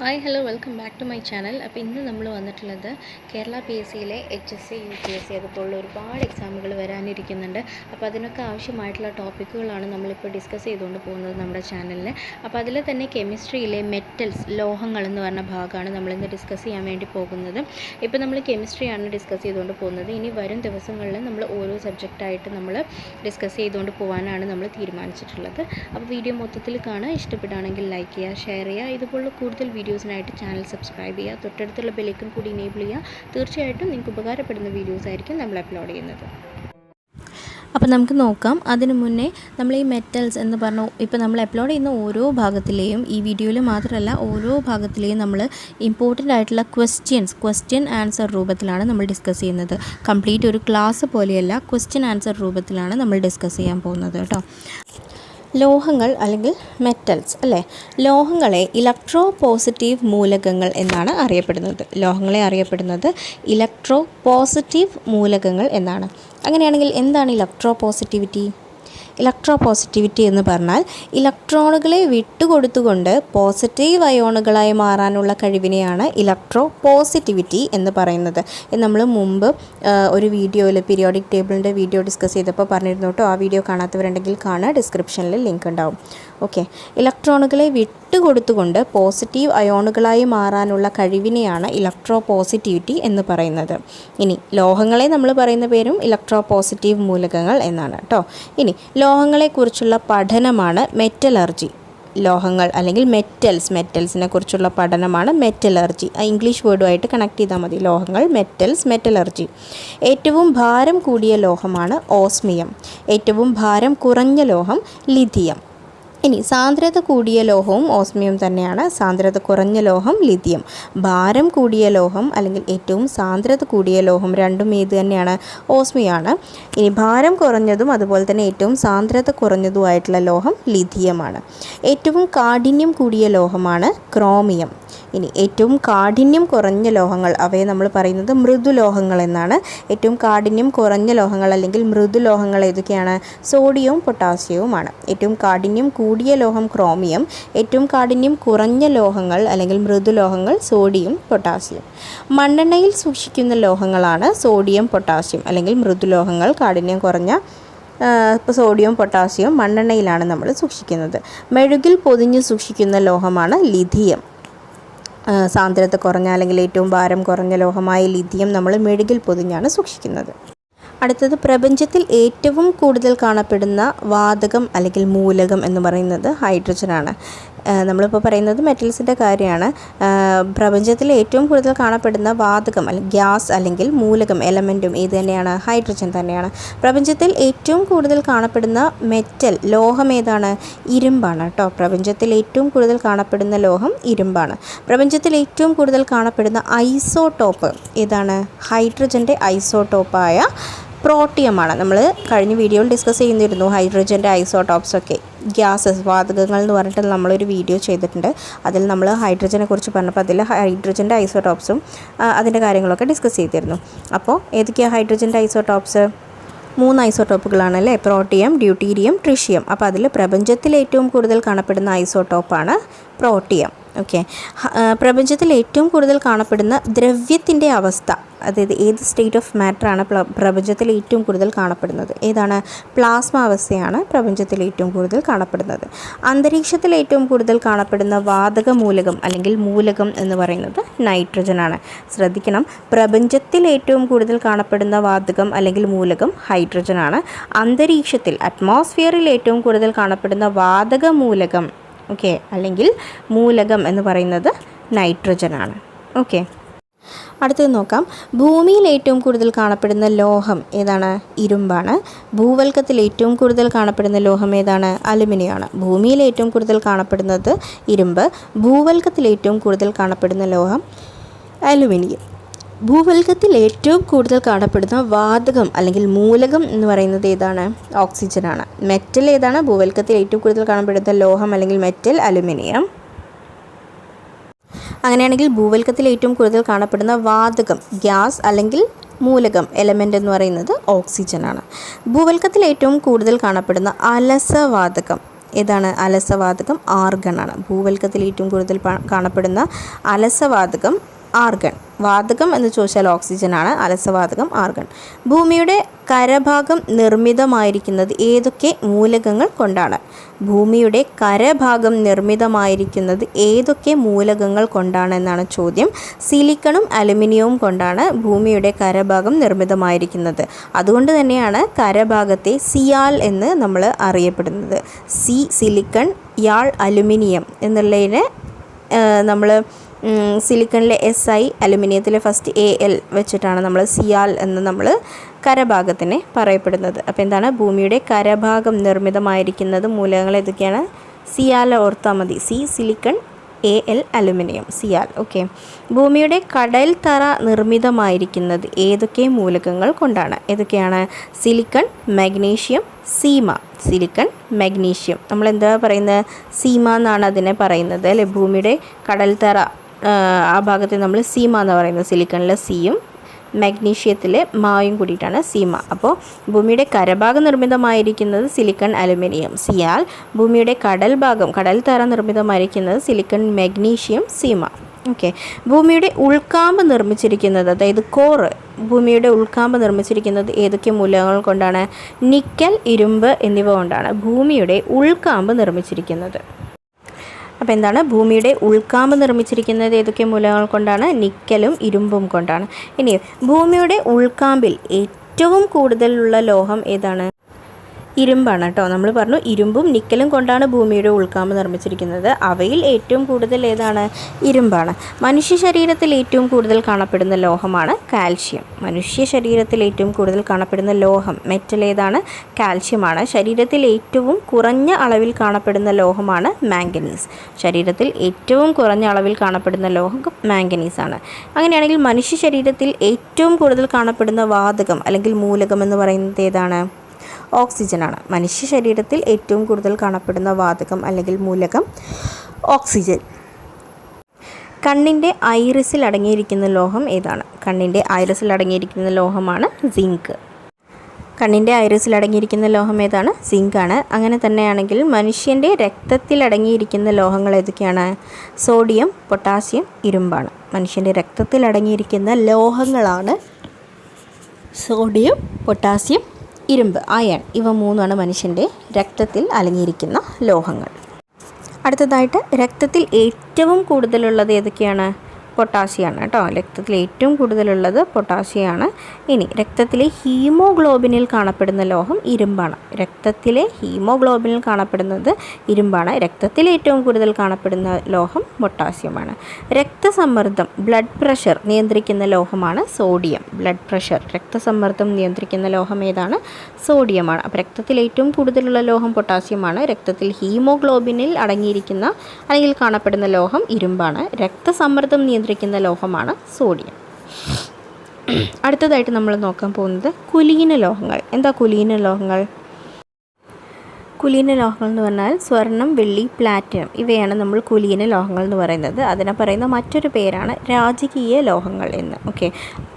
Hi hello welcome back to my channel. അപ്പോൾ ഇന്ന് നമ്മൾ വന്നിട്ടുള്ളത് കേരള PSC HSA UPSC അതുപോലുള്ള ഒരുപാട് എക്സാമുകൾ വരാനിരിക്കുന്നുണ്ട്. അപ്പോൾ അതിനൊക്കെ ആവശ്യമായിട്ടുള്ള ടോപ്പിക്കുകളാണ് നമ്മളിപ്പോൾ ഡിസ്കസ് ചെയ്തുകൊണ്ട് പോകുന്നത് നമ്മുടെ ചാനലിൽ. അപ്പോൾ അതിൽ തന്നെ കെമിസ്ട്രിയിലെ മെറ്റൽസ് ലോഹങ്ങൾ എന്ന് പറഞ്ഞ ഭാഗമാണ് നമ്മളിന്ന് ഡിസ്കസ് ചെയ്യാൻ വേണ്ടി പോകുന്നത്. ഇപ്പോൾ നമ്മൾ കെമിസ്ട്രിയാണ് ഡിസ്കസ് ചെയ്തുകൊണ്ട് പോകുന്നത്. ഇനി വരും ദിവസങ്ങളിൽ നമ്മൾ ഓരോ സബ്ജക്റ്റായിട്ട് നമ്മൾ ഡിസ്കസ് ചെയ്തുകൊണ്ട് പോകാനാണ് നമ്മൾ തീരുമാനിച്ചിട്ടുള്ളത്. അപ്പോൾ വീഡിയോ മൊത്തത്തിൽ കാണുക, ഇഷ്ടപ്പെടുകയാണെങ്കിൽ ലൈക്ക് ചെയ്യുക, ഷെയർ ചെയ്യുക. ഇതുപോലുള്ള കൂടുതൽ വീഡിയോസിനായിട്ട് ചാനൽ സബ്സ്ക്രൈബ് ചെയ്യുക, തൊട്ടടുത്തുള്ള ബെല്ലൈക്കൺ കൂടി എനേബിൾ ചെയ്യുക. തീർച്ചയായിട്ടും നിങ്ങൾക്ക് ഉപകാരപ്പെടുന്ന വീഡിയോസ് ആയിരിക്കും നമ്മൾ അപ്ലോഡ് ചെയ്യുന്നത്. അപ്പോൾ നമുക്ക് നോക്കാം. അതിനു മുന്നേ നമ്മൾ ഈ മെറ്റൽസ് എന്ന് പറഞ്ഞു ഇപ്പോൾ നമ്മൾ അപ്ലോഡ് ചെയ്യുന്ന ഓരോ ഭാഗത്തിലെയും ഈ വീഡിയോയിൽ മാത്രമല്ല ഓരോ ഭാഗത്തിലെയും നമ്മൾ ഇമ്പോർട്ടൻ്റ് ആയിട്ടുള്ള ക്വസ്റ്റ്യൻ ആൻസർ രൂപത്തിലാണ് നമ്മൾ ഡിസ്കസ് ചെയ്യുന്നത്. കംപ്ലീറ്റ് ഒരു ക്ലാസ് പോലെയല്ല, ക്വസ്റ്റ്യൻ ആൻസർ രൂപത്തിലാണ് നമ്മൾ ഡിസ്കസ് ചെയ്യാൻ പോകുന്നത് കേട്ടോ. ലോഹങ്ങൾ അല്ലെങ്കിൽ മെറ്റൽസ് അല്ലേ, ലോഹങ്ങളെ ഇലക്ട്രോ പോസിറ്റീവ് മൂലകങ്ങൾ എന്നാണ് അറിയപ്പെടുന്നത്. ലോഹങ്ങളെ അറിയപ്പെടുന്നത് ഇലക്ട്രോ പോസിറ്റീവ് മൂലകങ്ങൾ എന്നാണ്. അങ്ങനെയാണെങ്കിൽ എന്താണ് ഇലക്ട്രോ പോസിറ്റിവിറ്റി? ഇലക്ട്രോ പോസിറ്റിവിറ്റി എന്ന് പറഞ്ഞാൽ ഇലക്ട്രോണുകളെ വിട്ടുകൊടുത്തുകൊണ്ട് പോസിറ്റീവ് അയോണുകളായി മാറാനുള്ള കഴിവിനെയാണ് ഇലക്ട്രോ പോസിറ്റിവിറ്റി എന്ന് പറയുന്നത്. നമ്മൾ മുമ്പ് ഒരു വീഡിയോയിൽ പീരിയോഡിക് ടേബിളിൻ്റെ വീഡിയോ ഡിസ്കസ് ചെയ്തപ്പോൾ പറഞ്ഞിരുന്നു കേട്ടോ. ആ വീഡിയോ കാണാത്തവരുണ്ടെങ്കിൽ കാണുക, ഡിസ്ക്രിപ്ഷനിൽ ലിങ്ക് ഉണ്ടാവും. ഓക്കെ, ഇലക്ട്രോണുകളെ വിട്ടുകൊടുത്തുകൊണ്ട് പോസിറ്റീവ് അയോണുകളായി മാറാനുള്ള കഴിവിനെയാണ് ഇലക്ട്രോ പോസിറ്റിവിറ്റി എന്ന് പറയുന്നത്. ഇനി ലോഹങ്ങളെ നമ്മൾ പറയുന്ന പേരും ഇലക്ട്രോ പോസിറ്റീവ് മൂലകങ്ങൾ എന്നാണ് കേട്ടോ. ഇനി ലോഹങ്ങളെക്കുറിച്ചുള്ള പഠനമാണ് മെറ്റലർജി. ലോഹങ്ങൾ അല്ലെങ്കിൽ മെറ്റൽസിനെ കുറിച്ചുള്ള പഠനമാണ് മെറ്റലർജി. ഇംഗ്ലീഷ് വേർഡുമായിട്ട് കണക്ട് ചെയ്താൽ മതി. ലോഹങ്ങൾ, മെറ്റൽസ്, മെറ്റലർജി. ഏറ്റവും ഭാരം കൂടിയ ലോഹമാണ് ഓസ്മിയം. ഏറ്റവും ഭാരം കുറഞ്ഞ ലോഹം ലിഥിയം. ഇനി സാന്ദ്രത കൂടിയ ലോഹവും ഓസ്മിയം തന്നെയാണ്. സാന്ദ്രത കുറഞ്ഞ ലോഹം ലിഥിയം. ഭാരം കൂടിയ ലോഹം അല്ലെങ്കിൽ ഏറ്റവും സാന്ദ്രത കൂടിയ ലോഹം രണ്ടും ഏത് തന്നെയാണ്? ഓസ്മിയാണ്. ഇനി ഭാരം കുറഞ്ഞതും അതുപോലെ തന്നെ ഏറ്റവും സാന്ദ്രത കുറഞ്ഞതുമായിട്ടുള്ള ലോഹം ലിഥിയമാണ്. ഏറ്റവും കാഠിന്യം കൂടിയ ലോഹമാണ് ക്രോമിയം. ഇനി ഏറ്റവും കാഠിന്യം കുറഞ്ഞ ലോഹങ്ങൾ, അവയെ നമ്മൾ പറയുന്നത് മൃദുലോഹങ്ങൾ എന്നാണ്. ഏറ്റവും കാഠിന്യം കുറഞ്ഞ ലോഹങ്ങൾ അല്ലെങ്കിൽ മൃദുലോഹങ്ങൾ ഏതൊക്കെയാണ്? സോഡിയവും പൊട്ടാസ്യവുമാണ്. ഏറ്റവും കാഠിന്യം കൂടിയ ലോഹം ക്രോമിയം. ഏറ്റവും കാഠിന്യം കുറഞ്ഞ ലോഹങ്ങൾ അല്ലെങ്കിൽ മൃദുലോഹങ്ങൾ സോഡിയം, പൊട്ടാസ്യം. മണ്ണെണ്ണയിൽ സൂക്ഷിക്കുന്ന ലോഹങ്ങളാണ് സോഡിയം, പൊട്ടാസ്യം അല്ലെങ്കിൽ മൃദുലോഹങ്ങൾ. കാഠിന്യം കുറഞ്ഞ സോഡിയം, പൊട്ടാസ്യം മണ്ണെണ്ണയിലാണ് നമ്മൾ സൂക്ഷിക്കുന്നത്. മെഴുകിൽ പൊതിഞ്ഞ് സൂക്ഷിക്കുന്ന ലോഹമാണ് ലിഥിയം. സാന്ദ്രത കുറഞ്ഞ അല്ലെങ്കിൽ ഏറ്റവും ഭാരം കുറഞ്ഞ ലോഹമായ ലിഥിയം നമ്മൾ മെഴുകിൽ പൊതിഞ്ഞാണ് സൂക്ഷിക്കുന്നത്. അടുത്തത് പ്രപഞ്ചത്തിൽ ഏറ്റവും കൂടുതൽ കാണപ്പെടുന്ന വാതകം അല്ലെങ്കിൽ മൂലകം എന്ന് പറയുന്നത് ഹൈഡ്രജനാണ്. നമ്മളിപ്പോൾ പറയുന്നത് മെറ്റൽസിൻ്റെ കാര്യമാണ്. പ്രപഞ്ചത്തിൽ ഏറ്റവും കൂടുതൽ കാണപ്പെടുന്ന വാതകം അല്ലെങ്കിൽ ഗ്യാസ് അല്ലെങ്കിൽ മൂലകം എലമെൻറ്റും ഇത് തന്നെയാണ്, ഹൈഡ്രജൻ തന്നെയാണ്. പ്രപഞ്ചത്തിൽ ഏറ്റവും കൂടുതൽ കാണപ്പെടുന്ന മെറ്റൽ ലോഹം ഏതാണ്? ഇരുമ്പാണ് കേട്ടോ. പ്രപഞ്ചത്തിൽ ഏറ്റവും കൂടുതൽ കാണപ്പെടുന്ന ലോഹം ഇരുമ്പാണ്. പ്രപഞ്ചത്തിൽ ഏറ്റവും കൂടുതൽ കാണപ്പെടുന്ന ഐസോടോപ്പ് ഏതാണ്? ഹൈഡ്രജൻ്റെ ഐസോടോപ്പായ പ്രോട്ടിയമാണ്. നമ്മൾ കഴിഞ്ഞ വീഡിയോയിൽ ഡിസ്കസ് ചെയ്യുന്നിരുന്നു ഹൈഡ്രജൻ്റെ ഐസോടോപ്സൊക്കെ. ഗ്യാസസ്, വാതകങ്ങൾ എന്ന് പറഞ്ഞിട്ട് നമ്മളൊരു വീഡിയോ ചെയ്തിട്ടുണ്ട്. അതിൽ നമ്മൾ ഹൈഡ്രജനെ കുറിച്ച് പറഞ്ഞപ്പോൾ അതിൽ ഹൈഡ്രജൻ്റെ ഐസോടോപ്സും അതിൻ്റെ കാര്യങ്ങളൊക്കെ ഡിസ്കസ് ചെയ്തിരുന്നു. അപ്പോൾ ഏതൊക്കെയാണ് ഹൈഡ്രജൻ്റെ ഐസോടോപ്സ്? 3 ഐസോടോപ്പുകളാണല്ലേ, പ്രോട്ടിയം, ഡ്യൂട്ടീരിയം, ട്രിഷ്യം. അപ്പോൾ അതിൽ പ്രപഞ്ചത്തിൽ ഏറ്റവും കൂടുതൽ കാണപ്പെടുന്ന ഐസോടോപ്പാണ് പ്രോട്ടിയം. ഓക്കെ, പ്രപഞ്ചത്തിൽ ഏറ്റവും കൂടുതൽ കാണപ്പെടുന്ന ദ്രവ്യത്തിൻ്റെ അവസ്ഥ, അതായത് ഏത് സ്റ്റേറ്റ് ഓഫ് മാറ്ററാണ് പ്രപഞ്ചത്തിൽ ഏറ്റവും കൂടുതൽ കാണപ്പെടുന്നത്? ഏതാണ്? പ്ലാസ്മ അവസ്ഥയാണ് പ്രപഞ്ചത്തിൽ ഏറ്റവും കൂടുതൽ കാണപ്പെടുന്നത്. അന്തരീക്ഷത്തിൽ ഏറ്റവും കൂടുതൽ കാണപ്പെടുന്ന വാതക മൂലകം അല്ലെങ്കിൽ മൂലകം എന്ന് പറയുന്നത് നൈട്രജനാണ്. ശ്രദ്ധിക്കണം, പ്രപഞ്ചത്തിൽ ഏറ്റവും കൂടുതൽ കാണപ്പെടുന്ന വാതകം അല്ലെങ്കിൽ മൂലകം ഹൈഡ്രജനാണ്. അന്തരീക്ഷത്തിൽ അറ്റ്മോസ്ഫിയറിൽ ഏറ്റവും കൂടുതൽ കാണപ്പെടുന്ന വാതക മൂലകം അല്ലെങ്കിൽ മൂലകം എന്ന് പറയുന്നത് നൈട്രജനാണ്. ഓക്കെ, അടുത്തത് നോക്കാം. ഭൂമിയിൽ ഏറ്റവും കൂടുതൽ കാണപ്പെടുന്ന ലോഹം ഏതാണ്? ഇരുമ്പാണ്. ഭൂവൽക്കത്തിൽ ഏറ്റവും കൂടുതൽ കാണപ്പെടുന്ന ലോഹം ഏതാണ്? അലുമിനിയമാണ്. ഭൂമിയിൽ ഏറ്റവും കൂടുതൽ കാണപ്പെടുന്നത് ഇരുമ്പ്. ഭൂവൽക്കത്തിൽ ഏറ്റവും കൂടുതൽ കാണപ്പെടുന്ന ലോഹം അലുമിനിയം. ഭൂവൽക്കത്തിൽ ഏറ്റവും കൂടുതൽ കാണപ്പെടുന്ന വാതകം അല്ലെങ്കിൽ മൂലകം എന്ന് പറയുന്നത് ഏതാണ്? ഓക്സിജനാണ്. മെറ്റൽ ഏതാണ്? ഭൂവൽക്കത്തിൽ ഏറ്റവും കൂടുതൽ കാണപ്പെടുന്ന ലോഹം അല്ലെങ്കിൽ മെറ്റൽ അലുമിനിയം. അങ്ങനെയാണെങ്കിൽ ഭൂവൽക്കത്തിൽ ഏറ്റവും കൂടുതൽ കാണപ്പെടുന്ന വാതകം, ഗ്യാസ് അല്ലെങ്കിൽ മൂലകം, എലമെൻ്റ് എന്ന് പറയുന്നത് ഓക്സിജനാണ്. ഭൂവൽക്കത്തിൽ ഏറ്റവും കൂടുതൽ കാണപ്പെടുന്ന അലസവാതകം ഏതാണ്? അലസവാതകം ആർഗൺ ആണ്. ഭൂവൽക്കത്തിൽ ഏറ്റവും കൂടുതൽ കാണപ്പെടുന്ന അലസവാതകം ആർഗൺ. വാതകം എന്ന് ചോദിച്ചാൽ ഓക്സിജനാണ്, അലസവാതകം ആർഗൺ. ഭൂമിയുടെ കരഭാഗം നിർമ്മിതമായിരിക്കുന്നത് ഏതൊക്കെ മൂലകങ്ങൾ കൊണ്ടാണ്? ഭൂമിയുടെ കരഭാഗം നിർമ്മിതമായിരിക്കുന്നത് ഏതൊക്കെ മൂലകങ്ങൾ കൊണ്ടാണ് എന്നാണ് ചോദ്യം. സിലിക്കണും അലുമിനിയവും കൊണ്ടാണ് ഭൂമിയുടെ കരഭാഗം നിർമ്മിതമായിരിക്കുന്നത്. അതുകൊണ്ട് തന്നെയാണ് കരഭാഗത്തെ സിയാൽ എന്ന് നമ്മൾ അറിയപ്പെടുന്നത്. സിലിക്കൺ, യാൾ അലുമിനിയം എന്നുള്ളതിന് നമ്മൾ സിലിക്കണിലെ SI, അലുമിനിയത്തിലെ ഫസ്റ്റ് AL വെച്ചിട്ടാണ് നമ്മൾ സിയാൽ എന്ന് നമ്മൾ കരഭാഗത്തിനെ പറയപ്പെടുന്നത്. അപ്പോൾ എന്താണ്? ഭൂമിയുടെ കരഭാഗം നിർമ്മിതമായിരിക്കുന്നത് മൂലകങ്ങൾ ഏതൊക്കെയാണ്? സിയാൽ ഓർത്താൽ മതി. Silicon, AL aluminium, sial. Okay. ഭൂമിയുടെ കടൽ തറ നിർമ്മിതമായിരിക്കുന്നത് ഏതൊക്കെ മൂലകങ്ങൾ കൊണ്ടാണ്? ഏതൊക്കെയാണ്? Silicon, magnesium, sima. Silicon, magnesium. നമ്മൾ എന്താ പറയുന്നത്? സീമ എന്നാണ് അതിനെ പറയുന്നത് അല്ലേ? ഭൂമിയുടെ കടൽ തറ ആ ഭാഗത്ത് നമ്മൾ സീമ എന്ന് പറയുന്നത്. സിലിക്കണിലെ സിയും മഗ്നീഷ്യത്തിലെ മായും കൂടിയിട്ടാണ് സീമ. അപ്പോൾ ഭൂമിയുടെ കരഭാഗം നിർമ്മിതമായിരിക്കുന്നത് സിലിക്കൺ, അലുമിനിയം, സിയാൽ. ഭൂമിയുടെ കടൽ തറ നിർമ്മിതമായിരിക്കുന്നത് സിലിക്കൺ, മഗ്നീഷ്യം, സീമ. ഓക്കെ. ഭൂമിയുടെ ഉൾക്കാമ്പ് നിർമ്മിച്ചിരിക്കുന്നത്, അതായത് കോറ്, ഭൂമിയുടെ ഉൾക്കാമ്പ് നിർമ്മിച്ചിരിക്കുന്നത് ഏതൊക്കെ മൂലകങ്ങൾ കൊണ്ടാണ്? നിക്കൽ, ഇരുമ്പ് എന്നിവ കൊണ്ടാണ് ഭൂമിയുടെ ഉൾക്കാമ്പ് നിർമ്മിച്ചിരിക്കുന്നത്. അപ്പോൾ എന്താണ്? ഭൂമിയുടെ ഉൾക്കാമ്പ് നിർമ്മിച്ചിരിക്കുന്നത് ഏതൊക്കെ മൂലകങ്ങൾ കൊണ്ടാണ്? നിക്കലും ഇരുമ്പും കൊണ്ടാണ്. ഇനി ഭൂമിയുടെ ഉൾക്കാമ്പിൽ ഏറ്റവും കൂടുതലുള്ള ലോഹം ഏതാണ്? ഇരുമ്പാണ് കേട്ടോ. നമ്മൾ പറഞ്ഞു ഇരുമ്പും നിക്കലും കൊണ്ടാണ് ഭൂമിയുടെ ഉൾക്കാമ്പ് നിർമ്മിച്ചിരിക്കുന്നത്. അവയിൽ ഏറ്റവും കൂടുതൽ ഏതാണ്? ഇരുമ്പാണ്. മനുഷ്യ ശരീരത്തിൽ ഏറ്റവും കൂടുതൽ കാണപ്പെടുന്ന ലോഹമാണ് കാൽഷ്യം. മനുഷ്യ ശരീരത്തിൽ ഏറ്റവും കൂടുതൽ കാണപ്പെടുന്ന ലോഹം, മെറ്റൽ ഏതാണ്? കാൽഷ്യമാണ്. ശരീരത്തിൽ ഏറ്റവും കുറഞ്ഞ അളവിൽ കാണപ്പെടുന്ന ലോഹമാണ് മാംഗനീസ്. ശരീരത്തിൽ ഏറ്റവും കുറഞ്ഞ അളവിൽ കാണപ്പെടുന്ന ലോഹം മാംഗനീസ് ആണ്. അങ്ങനെയാണെങ്കിൽ മനുഷ്യ ശരീരത്തിൽ ഏറ്റവും കൂടുതൽ കാണപ്പെടുന്ന വാതകം അല്ലെങ്കിൽ മൂലകം എന്ന് പറയുന്നത് ഏതാണ്? ഓക്സിജനാണ്. മനുഷ്യ ശരീരത്തിൽ ഏറ്റവും കൂടുതൽ കാണപ്പെടുന്ന വാതകം അല്ലെങ്കിൽ മൂലകം ഓക്സിജൻ. കണ്ണിൻ്റെ ഐറിസിൽ അടങ്ങിയിരിക്കുന്ന ലോഹം ഏതാണ്? കണ്ണിൻ്റെ ഐറിസിൽ അടങ്ങിയിരിക്കുന്ന ലോഹമാണ് സിങ്ക്. കണ്ണിൻ്റെ ഐറിസിൽ അടങ്ങിയിരിക്കുന്ന ലോഹം ഏതാണ്? സിങ്ക് ആണ്. അങ്ങനെ തന്നെയാണെങ്കിൽ മനുഷ്യൻ്റെ രക്തത്തിൽ അടങ്ങിയിരിക്കുന്ന ലോഹങ്ങൾ ഏതൊക്കെയാണ്? സോഡിയം, പൊട്ടാസ്യം, ഇരുമ്പാണ്. മനുഷ്യൻ്റെ രക്തത്തിൽ അടങ്ങിയിരിക്കുന്ന ലോഹങ്ങളാണ് സോഡിയം, പൊട്ടാസ്യം, ഇരുമ്പ്, അയൺ. ഇവ മൂന്നാണ് മനുഷ്യൻ്റെ രക്തത്തിൽ അടങ്ങിയിരിക്കുന്ന ലോഹങ്ങൾ. അടുത്തതായിട്ട് രക്തത്തിൽ ഏറ്റവും കൂടുതലുള്ളത് ഏതൊക്കെയാണ്? പൊട്ടാസ്യമാണ് കേട്ടോ. രക്തത്തിൽ ഏറ്റവും കൂടുതലുള്ളത് പൊട്ടാസ്യമാണ്. ഇനി രക്തത്തിലെ ഹീമോഗ്ലോബിനിൽ കാണപ്പെടുന്ന ലോഹം ഇരുമ്പാണ്. രക്തത്തിലെ ഹീമോഗ്ലോബിനിൽ കാണപ്പെടുന്നത് ഇരുമ്പാണ്. രക്തത്തിൽ ഏറ്റവും കൂടുതൽ കാണപ്പെടുന്ന ലോഹം പൊട്ടാസ്യമാണ്. രക്തസമ്മർദ്ദം, ബ്ലഡ് പ്രഷർ നിയന്ത്രിക്കുന്ന ലോഹമാണ് സോഡിയം. ബ്ലഡ് പ്രഷർ, രക്തസമ്മർദ്ദം നിയന്ത്രിക്കുന്ന ലോഹം ഏതാണ്? സോഡിയമാണ്. അപ്പോൾ രക്തത്തിൽ ഏറ്റവും കൂടുതലുള്ള ലോഹം പൊട്ടാസ്യമാണ്. രക്തത്തിൽ ഹീമോഗ്ലോബിനിൽ അടങ്ങിയിരിക്കുന്ന അല്ലെങ്കിൽ കാണപ്പെടുന്ന ലോഹം ഇരുമ്പാണ്. രക്തസമ്മർദ്ദം നിയന്ത്രിക്കുന്ന ലോഹമാണ് സോഡിയം. അടുത്തതായിട്ട് നമ്മൾ നോക്കാൻ പോകുന്നത് കുലീന ലോഹങ്ങൾ. എന്താ കുലീന ലോഹങ്ങൾ? കുലീന ലോഹങ്ങൾ എന്ന് പറഞ്ഞാൽ സ്വർണം, വെള്ളി, പ്ലാറ്റിനം ഇവയാണ് നമ്മൾ കുലീന ലോഹങ്ങൾ എന്ന് പറയുന്നത്. അതിനെ പറയുന്ന മറ്റൊരു പേരാണ് രാജകീയ ലോഹങ്ങൾ എന്ന്. ഓക്കെ.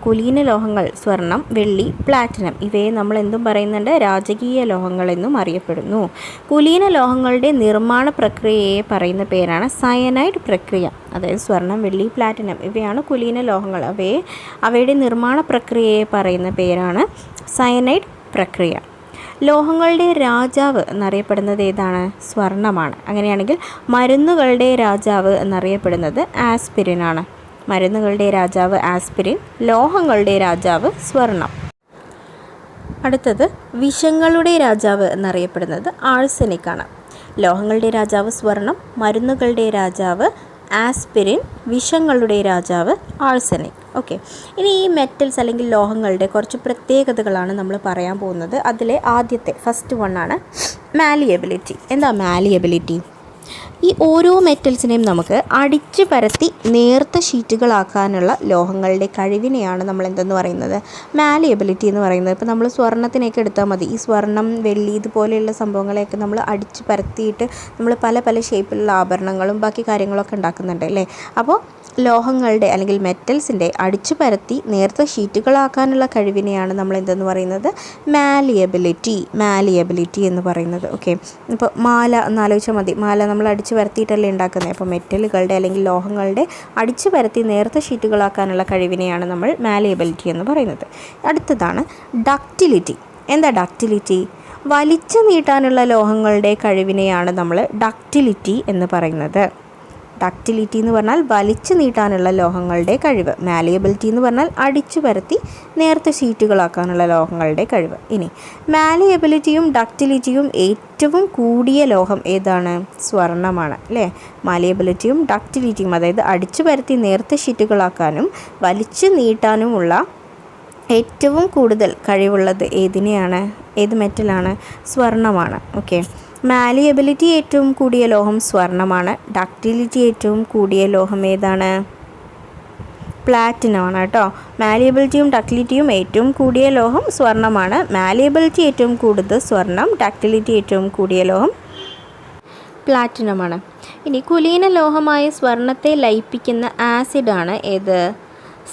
കുലീന ലോഹങ്ങൾ സ്വർണം, വെള്ളി, പ്ലാറ്റിനം ഇവയെ നമ്മൾ എന്തും പറയുന്നുണ്ട്? രാജകീയ ലോഹങ്ങൾ എന്നും അറിയപ്പെടുന്നു. കുലീന ലോഹങ്ങളുടെ നിർമ്മാണ പ്രക്രിയയെ പറയുന്ന പേരാണ് സയനൈഡ് പ്രക്രിയ. അതായത് സ്വർണം, വെള്ളി, പ്ലാറ്റിനം ഇവയാണ് കുലീന ലോഹങ്ങൾ. അവയുടെ നിർമ്മാണ പ്രക്രിയയെ പറയുന്ന പേരാണ് സയനൈഡ് പ്രക്രിയ. ലോഹങ്ങളുടെ രാജാവ് എന്നറിയപ്പെടുന്നത് ഏതാണ്? സ്വർണ്ണമാണ്. അങ്ങനെയാണെങ്കിൽ മരുന്നുകളുടെ രാജാവ് എന്നറിയപ്പെടുന്നത് ആസ്പിരിനാണ്. മരുന്നുകളുടെ രാജാവ് ആസ്പിരിൻ, ലോഹങ്ങളുടെ രാജാവ് സ്വർണം. അടുത്തത് വിഷങ്ങളുടെ രാജാവ് എന്നറിയപ്പെടുന്നത് ആഴ്സനിക്കാണ്. ലോഹങ്ങളുടെ രാജാവ് സ്വർണം, മരുന്നുകളുടെ രാജാവ് ആസ്പിരിൻ, വിഷങ്ങളുടെ രാജാവ് ആഴ്സനിക്. ഓക്കെ. ഇനി ഈ മെറ്റൽസ് അല്ലെങ്കിൽ ലോഹങ്ങളുടെ കുറച്ച് പ്രത്യേകതകളാണ് നമ്മൾ പറയാൻ പോകുന്നത്. അതിലെ ആദ്യത്തെ ഫസ്റ്റ് വണ്ണാണ് മാലിയബിലിറ്റി. എന്താ മാലിയബിലിറ്റി? ഈ ഓരോ മെറ്റൽസിനെയും നമുക്ക് അടിച്ച് പരത്തി നേർത്ത ഷീറ്റുകളാക്കാനുള്ള ലോഹങ്ങളുടെ കഴിവിനെയാണ് നമ്മൾ എന്തെന്ന് പറയുന്നത്? മാലിയബിലിറ്റി എന്ന് പറയുന്നത്. ഇപ്പോൾ നമ്മൾ സ്വർണ്ണത്തിനെയൊക്കെ എടുത്താൽ മതി. ഈ സ്വർണം, വെള്ളി ഇതുപോലെയുള്ള സംഭവങ്ങളെയൊക്കെ നമ്മൾ അടിച്ച് പരത്തിയിട്ട് നമ്മൾ പല പല ഷേപ്പിലുള്ള ആഭരണങ്ങളും ബാക്കി കാര്യങ്ങളൊക്കെ ഉണ്ടാക്കുന്നുണ്ട് അല്ലേ? അപ്പോൾ ലോഹങ്ങളുടെ അല്ലെങ്കിൽ മെറ്റൽസിൻ്റെ അടിച്ചു പരത്തി നേർത്ത ഷീറ്റുകളാക്കാനുള്ള കഴിവിനെയാണ് നമ്മൾ എന്തെന്ന് പറയുന്നത്? മാലിയബിലിറ്റി എന്ന് പറയുന്നത്. ഓക്കെ, ഇപ്പോൾ മാല എന്നാലോചിച്ചാൽ മതി. മാല നമ്മൾ അടിച്ചു പരത്തിയിട്ടല്ലേ ഉണ്ടാക്കുന്നത്. അപ്പോൾ മെറ്റലുകളുടെ അല്ലെങ്കിൽ ലോഹങ്ങളുടെ അടിച്ചു പരത്തി നേർത്ത ഷീറ്റുകളാക്കാനുള്ള കഴിവിനെയാണ് നമ്മൾ മാലിയബിലിറ്റി എന്ന് പറയുന്നത്. അടുത്തതാണ് ഡക്റ്റിലിറ്റി. എന്താ ഡക്റ്റിലിറ്റി? വലിച്ചു നീട്ടാനുള്ള ലോഹങ്ങളുടെ കഴിവിനെയാണ് നമ്മൾ ഡക്റ്റിലിറ്റി എന്ന് പറയുന്നത്. ഡക്റ്റിലിറ്റി എന്ന് പറഞ്ഞാൽ വലിച്ചു നീട്ടാനുള്ള ലോഹങ്ങളുടെ കഴിവ്. മാലിയബിലിറ്റി എന്ന് പറഞ്ഞാൽ അടിച്ചു പരത്തി നേർത്ത ഷീറ്റുകളാക്കാനുള്ള ലോഹങ്ങളുടെ കഴിവ്. ഇനി മാലിയബിലിറ്റിയും ഡക്റ്റിലിറ്റിയും ഏറ്റവും കൂടിയ ലോഹം ഏതാണ്? സ്വർണ്ണമാണ് അല്ലേ? മാലിയബിലിറ്റിയും ഡക്റ്റിലിറ്റിയും, അതായത് അടിച്ചു പരത്തി നേർത്ത ഷീറ്റുകളാക്കാനും വലിച്ചു നീട്ടാനുമുള്ള ഏറ്റവും കൂടുതൽ കഴിവുള്ളത് ഏതിനെയാണ്? ഏത് മെറ്റലാണ്? സ്വർണ്ണമാണ്. ഓക്കെ, മാലിയബിലിറ്റി ഏറ്റവും കൂടിയ ലോഹം സ്വർണ്ണമാണ്. ഡക്റ്റിലിറ്റി ഏറ്റവും കൂടിയ ലോഹം ഏതാണ്? പ്ലാറ്റിനം ആണ് കേട്ടോ. മാലിയബിലിറ്റിയും ഡക്റ്റിലിറ്റിയും ഏറ്റവും കൂടിയ ലോഹം സ്വർണ്ണമാണ്. മാലിയബിലിറ്റി ഏറ്റവും കൂടുതൽ സ്വർണ്ണം, ഡക്റ്റിലിറ്റി ഏറ്റവും കൂടിയ ലോഹം പ്ലാറ്റിനമാണ്. ഇനി കുലീന ലോഹമായ സ്വർണ്ണത്തെ ലയിപ്പിക്കുന്ന ആസിഡാണ് ഏത്?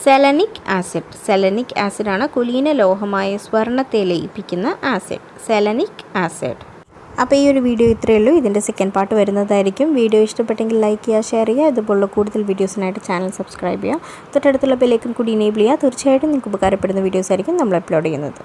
സെലനിക് ആസിഡാണ് കുലീന ലോഹമായ സ്വർണ്ണത്തെ ലയിപ്പിക്കുന്ന ആസിഡ്, സെലനിക് ആസിഡ്. അപ്പോൾ ഈ ഒരു വീഡിയോ ഇത്രയേ ഉള്ളൂ. ഇതിൻ്റെ സെക്കൻഡ് പാർട്ട് വരുന്നതായിരിക്കും. വീഡിയോ ഇഷ്ടപ്പെട്ടെങ്കിൽ ലൈക്ക് ചെയ്യുക, ഷെയർ ചെയ്യുക. ഇതുപോലുള്ള കൂടുതൽ വീഡിയോസിനായിട്ട് ചാനൽ സബ്സ്ക്രൈബ് ചെയ്യുക. തൊട്ടടുത്തുള്ള ബെല്ലൈക്കൺ കൂടി എനേബിൾ ചെയ്യുക. തീർച്ചയായിട്ടും നിങ്ങൾക്ക് ഉപകാരപ്പെടുന്ന വീഡിയോസ് ആയിരിക്കും നമ്മൾ അപ്ലോഡ് ചെയ്യുന്നത്.